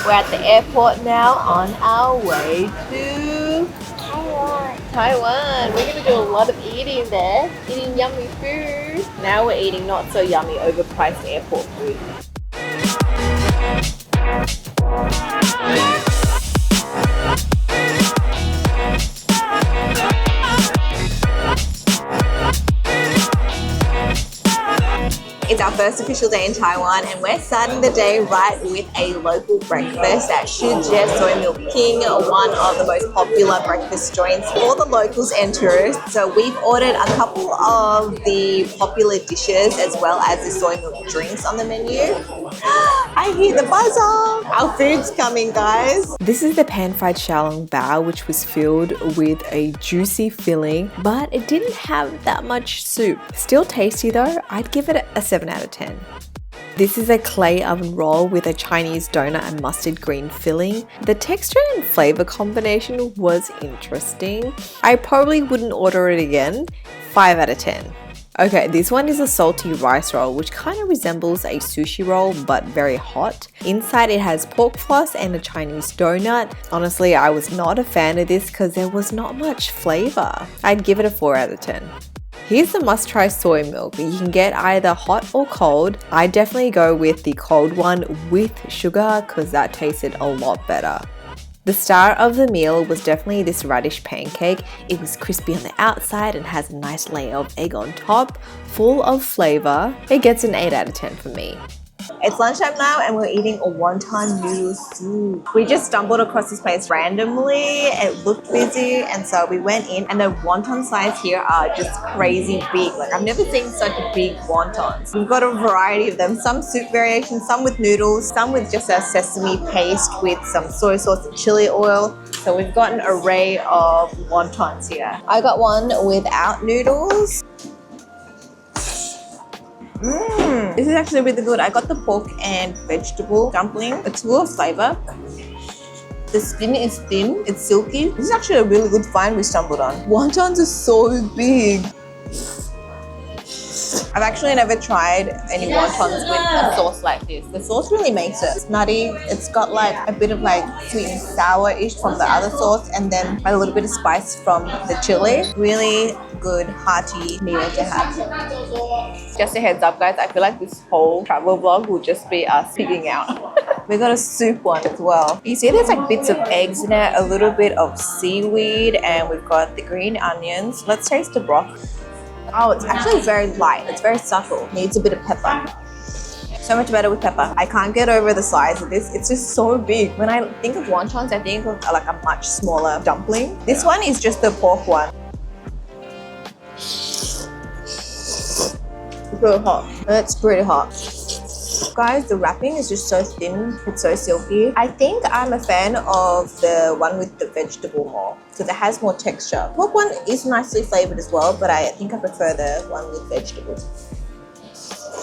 We're at the airport now on our way to Taiwan. We're gonna do a lot of eating there, eating yummy food. Now we're eating not so yummy, overpriced airport food. It's our first official day in Taiwan and we're starting the day right with a local breakfast at Shijie Soy Milk King, one of the most popular breakfast joints for the locals and tourists. So we've ordered a couple of the popular dishes as well as the soy milk drinks on the menu. I hear the buzzer! Our food's coming, guys. This is the pan-fried xiaolong bao, which was filled with a juicy filling, but it didn't have that much soup. Still tasty though. I'd give it a 7 out of 10. This is a clay oven roll with a Chinese donut and mustard green filling. The texture and flavor combination was interesting. I probably wouldn't order it again. 5 out of 10. Okay, this one is a salty rice roll, which kind of resembles a sushi roll, but very hot. Inside it has pork floss and a Chinese donut. Honestly, I was not a fan of this because there was not much flavor. I'd give it a 4 out of 10. Here's the must-try soy milk. You can get either hot or cold. I definitely go with the cold one with sugar because that tasted a lot better. The star of the meal was definitely this radish pancake. It was crispy on the outside and has a nice layer of egg on top, full of flavor. It gets an 8 out of 10 for me. It's lunchtime now and we're eating a wonton noodle soup. We just stumbled across this place randomly. It looked busy and so we went in, and the wonton size here are just crazy big. Like, I've never seen such big wontons. We've got a variety of them, some soup variations, some with noodles, some with just a sesame paste with some soy sauce and chili oil. So we've got an array of wontons here. I got one without noodles. This is actually really good. I got the pork and vegetable dumpling. It's full of flavor. The skin is thin, it's silky. This is actually a really good find we stumbled on. Wontons are so big. I've actually never tried any wontons with a sauce like this. The sauce really makes it. It's nutty. It's got like a bit of like sweet and sour-ish from the other sauce, and then a little bit of spice from the chili. Really good, hearty meal to have. Just a heads up, guys, I feel like this whole travel vlog will just be us pigging out. We got a soup one as well. You see there's like bits of eggs in it, a little bit of seaweed, and we've got the green onions. Let's taste the broth. Oh, it's actually very light. It's very subtle. Needs a bit of pepper. So much better with pepper. I can't get over the size of this. It's just so big. When I think of wontons, I think of like a much smaller dumpling. This one is just the pork one. It's really hot. It's pretty hot. Guys, the wrapping is just so thin. It's so silky. I think I'm a fan of the one with the vegetable more because it has more texture. Pork one is nicely flavored as well, but I think I prefer the one with vegetables.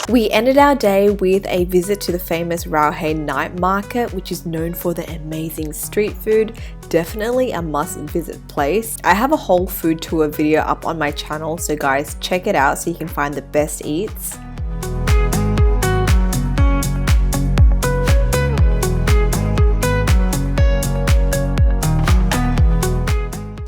We ended our day with a visit to the famous Raohe night market, which is known for the amazing street food. Definitely a must-visit place. I have a whole food tour video up on my channel, so guys, check it out so you can find the best eats.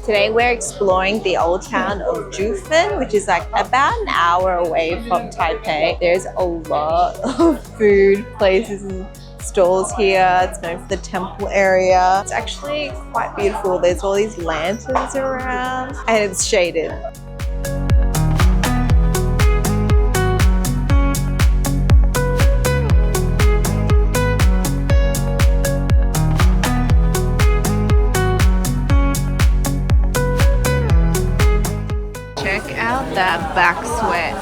Today we're exploring the old town of Jiufen, which is like about an hour away from Taipei. There's a lot of food places and stalls here. It's known for the temple area. It's actually quite beautiful. There's all these lanterns around and it's shaded. That back sweat.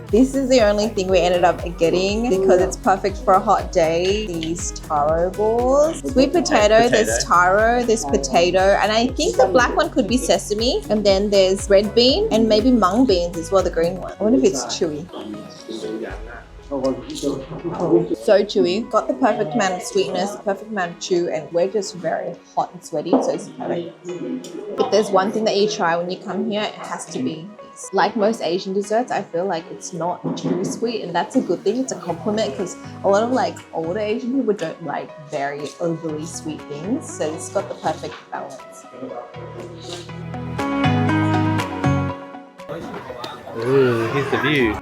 This is the only thing we ended up getting because it's perfect for a hot day. These taro balls. Sweet potato, there's taro, there's potato, and I think the black one could be sesame. And then there's red bean and maybe mung beans as well, the green one. I wonder if it's chewy. So chewy, got the perfect amount of sweetness, the perfect amount of chew, and we're just very hot and sweaty, so it's perfect. If there's one thing that you try when you come here, it has to be this. Like most Asian desserts, I feel like it's not too sweet, and that's a good thing. It's a compliment because a lot of like older Asian people don't like very overly sweet things, so it's got the perfect balance. Ooh, here's the view.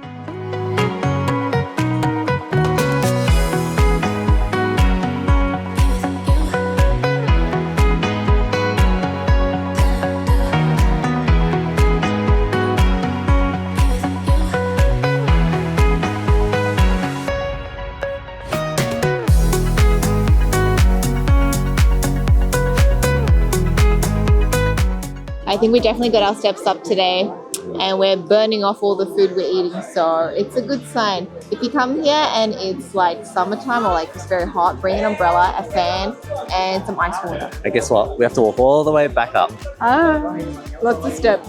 I think we definitely got our steps up today and we're burning off all the food we're eating, so it's a good sign. If you come here and it's like summertime or like it's very hot, bring an umbrella, a fan and some ice water. And guess what? We have to walk all the way back up. Ah, lots of steps.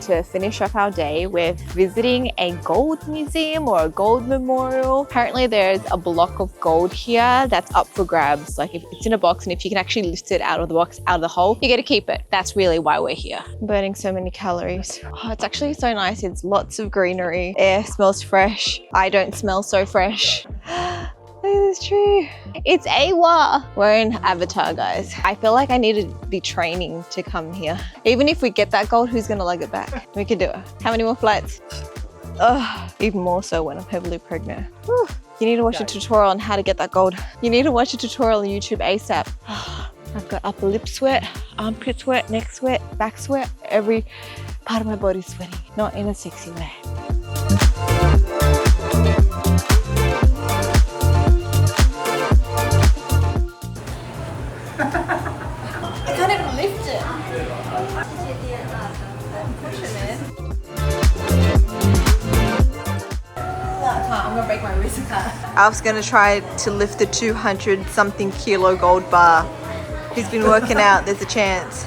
To finish off our day, we're visiting a gold museum or a gold memorial. Apparently there's a block of gold here that's up for grabs. Like if it's in a box and if you can actually lift it out of the box, out of the hole, you get to keep it. That's really why we're here. I'm burning so many calories. Oh, it's actually so nice. It's lots of greenery. Air smells fresh. I don't smell so fresh. Look at this tree. It's Awa. We're in Avatar, guys. I feel like I need to be training to come here. Even if we get that gold, who's gonna lug it back? We can do it. How many more flights? Ugh, even more so when I'm heavily pregnant. Whew. You need to watch a tutorial on how to get that gold. You need to watch a tutorial on YouTube ASAP. I've got upper lip sweat, armpit sweat, neck sweat, back sweat. Every part of my body's sweating, not in a sexy way. I can't even lift it. Push it, man. No, I can't. I'm gonna break my wrist. Alf's gonna try to lift the 200 something kilo gold bar. He's been working out. There's a chance.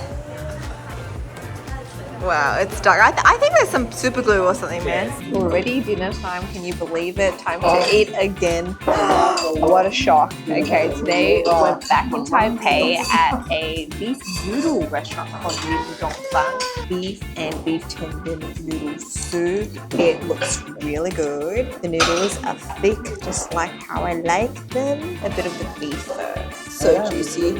Wow, it's dark. I think there's some super glue or something, man. Already dinner time, can you believe it? Time to eat again. What a shock. Okay, today we're back in Taipei at a beef noodle restaurant called Yangmingshan. Beef and beef tendon noodle soup. It looks really good. The noodles are thick, just like how I like them. A bit of the beef first. So juicy.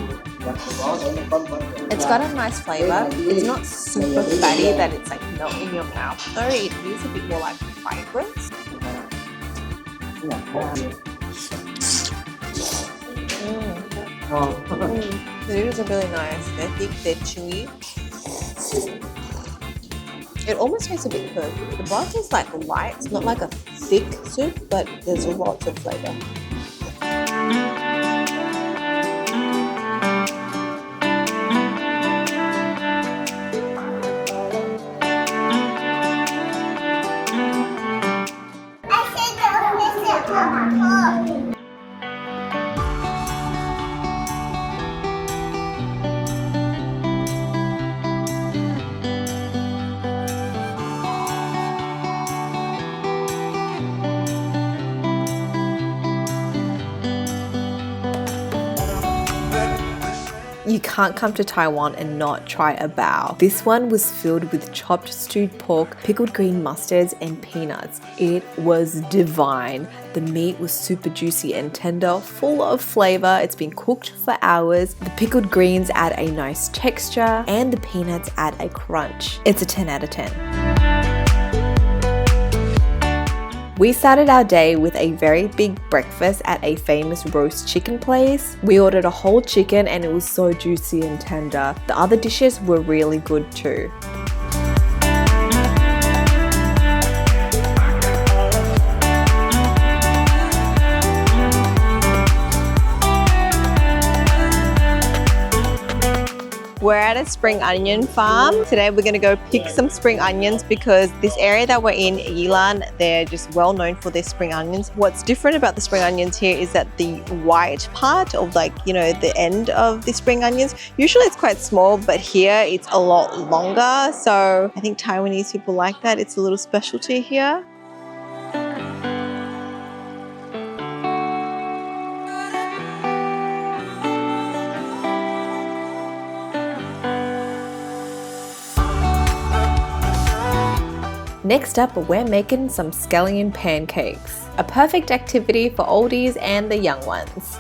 It's got a nice flavor. It's not super fatty that it's like melt in your mouth, though it is a bit more like fragrance. The noodles are really nice. They're thick, they're chewy. It almost tastes a bit cooked. The broth is like light. It's not like a thick soup, but there's lots of flavor. You can't come to Taiwan and not try a bao. This one was filled with chopped stewed pork, pickled green mustards, and peanuts. It was divine. The meat was super juicy and tender, full of flavor. It's been cooked for hours. The pickled greens add a nice texture, and the peanuts add a crunch. It's a 10 out of 10. We started our day with a very big breakfast at a famous roast chicken place. We ordered a whole chicken and it was so juicy and tender. The other dishes were really good too. We're at a spring onion farm. Today we're gonna go pick some spring onions because this area that we're in, Yilan, they're just well known for their spring onions. What's different about the spring onions here is that the white part of the end of the spring onions, usually it's quite small, but here it's a lot longer. So I think Taiwanese people like that. It's a little specialty here. Next up, we're making some scallion pancakes, a perfect activity for oldies and the young ones.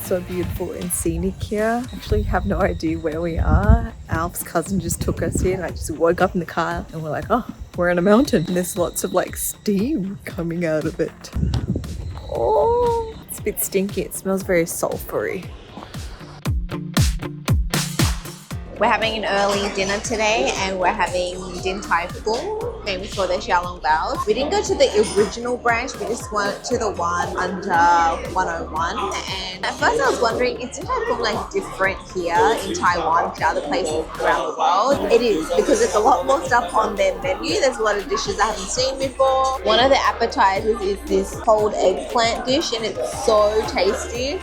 So beautiful and scenic here. I actually have no idea where we are. Alf's cousin just took us here and I just woke up in the car and we're like, oh, we're in a mountain. And there's lots of like steam coming out of it. Oh, it's a bit stinky. It smells very sulfury. We're having an early dinner today and we're having din Tai Fung, famous for their xiaolong baos. We didn't go to the original branch, we just went to the one under 101. And at first I was wondering, is din Tai Fung like different here in Taiwan to other places around the world? It is, because there's a lot more stuff on their menu. There's a lot of dishes I haven't seen before. One of the appetizers is this cold eggplant dish and it's so tasty.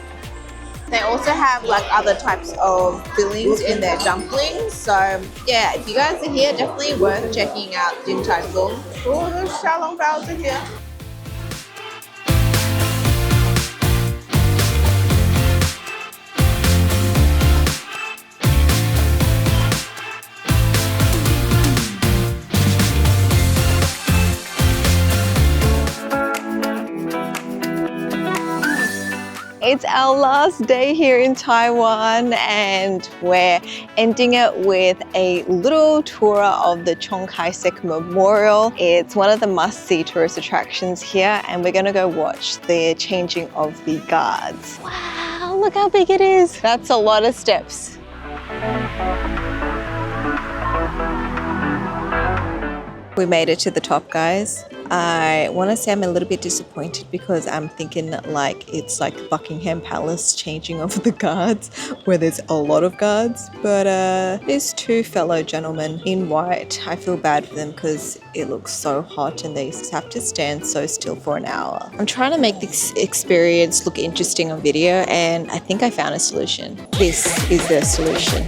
They also have like other types of fillings in their dumplings. So yeah, if you guys are here, definitely worth checking out Din Tai Fung. Oh, those xiaolong baos are here. It's our last day here in Taiwan and we're ending it with a little tour of the Chiang Kai-shek Memorial. It's one of the must-see tourist attractions here and we're gonna go watch the changing of the guards. Wow, look how big it is. That's a lot of steps. We made it to the top, guys. I want to say I'm a little bit disappointed because I'm thinking like it's like Buckingham Palace changing of the guards where there's a lot of guards, but there's two fellow gentlemen in white. I feel bad for them because it looks so hot and they have to stand so still for an hour. I'm trying to make this experience look interesting on video and I think I found a solution. This is the solution.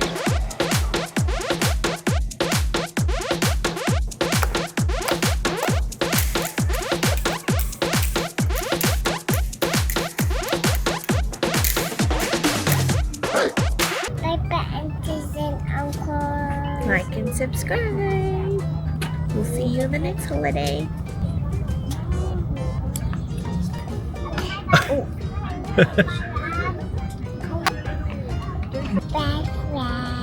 Like and subscribe. We'll see you in the next holiday. Bye.